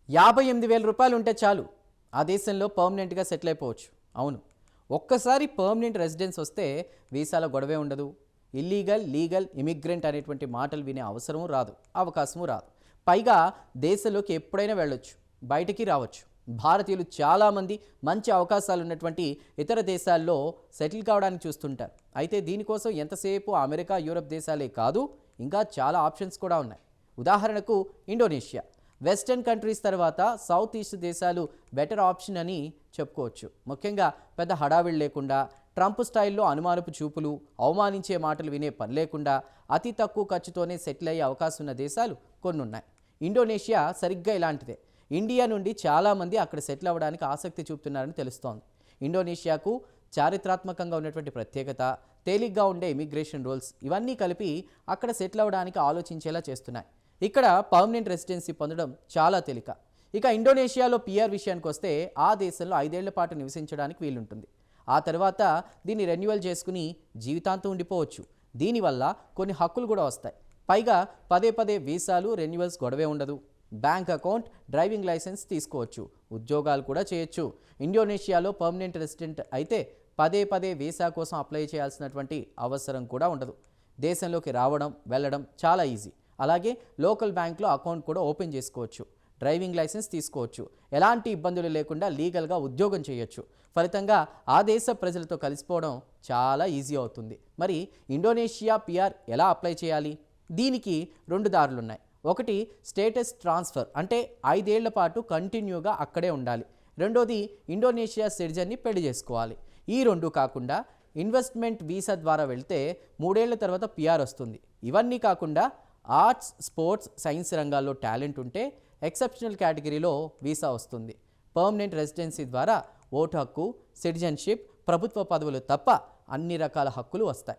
58,000 ఉంటే చాలు ఆ దేశంలో పర్మనెంట్గా సెటిల్ అయిపోవచ్చు. అవును, ఒక్కసారి పర్మనెంట్ రెసిడెన్స్ వస్తే వీసాల గొడవే ఉండదు. ఇల్లీగల్, లీగల్, ఇమిగ్రెంట్ అనేటువంటి మాటలు వినే అవసరము రాదు, అవకాశము రాదు. పైగా దేశంలోకి ఎప్పుడైనా వెళ్ళొచ్చు, బయటికి రావచ్చు. భారతీయులు చాలామంది మంచి అవకాశాలు ఉన్నటువంటి ఇతర దేశాల్లో సెటిల్ కావడానికి చూస్తుంటారు. అయితే దీనికోసం ఎంతసేపు అమెరికా, యూరప్ దేశాలే కాదు, ఇంకా చాలా ఆప్షన్స్ కూడా ఉన్నాయి. ఉదాహరణకు ఇండోనేషియా. వెస్టర్న్ కంట్రీస్ తర్వాత సౌత్ ఈస్ట్ దేశాలు బెటర్ ఆప్షన్ అని చెప్పుకోవచ్చు. ముఖ్యంగా పెద్ద హడావిడి లేకుండా, ట్రంప్ స్టైల్లో అనుమానపు చూపులు, అవమానించే మాటలు వినే పని లేకుండా అతి తక్కువ ఖర్చుతోనే సెటిల్ అయ్యే అవకాశం ఉన్న దేశాలు కొన్ని ఉన్నాయి. ఇండోనేషియా సరిగ్గా ఇలాంటిదే. ఇండియా నుండి చాలామంది అక్కడ సెటిల్ అవ్వడానికి ఆసక్తి చూపుతున్నారని తెలుస్తోంది. ఇండోనేషియాకు చారిత్రాత్మకంగా ఉన్నటువంటి ప్రత్యేకత, తేలిగ్గా ఉండే ఇమిగ్రేషన్ రూల్స్ ఇవన్నీ కలిపి అక్కడ సెటిల్ అవ్వడానికి ఆలోచించేలా చేస్తున్నాయి. ఇక్కడ పర్మనెంట్ రెసిడెన్సీ పొందడం చాలా తేలిక. ఇక ఇండోనేషియాలో పిఆర్ విషయానికి వస్తే ఆ దేశంలో 5 ఏళ్ల పాటు నివసించడానికి వీలుంటుంది. ఆ తర్వాత దీన్ని రెన్యువల్ చేసుకుని జీవితాంతం ఉండిపోవచ్చు. దీనివల్ల కొన్ని హక్కులు కూడా వస్తాయి. పైగా పదే పదే వీసాలు, రెన్యువల్స్ గొడవే ఉండదు. బ్యాంక్ అకౌంట్, డ్రైవింగ్ లైసెన్స్ తీసుకోవచ్చు, ఉద్యోగాలు కూడా చేయొచ్చు. ఇండోనేషియాలో పర్మనెంట్ రెసిడెంట్ అయితే పదే పదే వీసా కోసం అప్లై చేయాల్సినటువంటి అవసరం కూడా ఉండదు. దేశంలోకి రావడం, వెళ్ళడం చాలా ఈజీ. అలాగే లోకల్ బ్యాంక్లో అకౌంట్ కూడా ఓపెన్ చేసుకోవచ్చు, డ్రైవింగ్ లైసెన్స్ తీసుకోవచ్చు. ఎలాంటి ఇబ్బందులు లేకుండా లీగల్గా ఉద్యోగం చేయొచ్చు. ఫలితంగా ఆ దేశ ప్రజలతో కలిసిపోవడం చాలా ఈజీ అవుతుంది. మరి ఇండోనేషియా పిఆర్ ఎలా అప్లై చేయాలి? దీనికి 2 దారులున్నాయి. ఒకటి స్టేటస్ ట్రాన్స్ఫర్, అంటే 5 ఏళ్ల పాటు కంటిన్యూగా అక్కడే ఉండాలి. రెండోది ఇండోనేషియా సిటిజన్ని పెళ్లి చేసుకోవాలి. ఈ 2 కాకుండా ఇన్వెస్ట్మెంట్ వీసా ద్వారా వెళ్తే 3 ఏళ్ల తర్వాత పిఆర్ వస్తుంది. ఇవన్నీ కాకుండా ఆర్ట్స్, స్పోర్ట్స్, సైన్స్ రంగాల్లో టాలెంట్ ఉంటే ఎక్సెప్షనల్ కేటగిరీలో వీసా వస్తుంది. పర్మనెంట్ రెసిడెన్సీ ద్వారా ఓటు హక్కు, సిటిజన్షిప్, ప్రభుత్వ పదవులు తప్ప అన్ని రకాల హక్కులు వస్తాయి.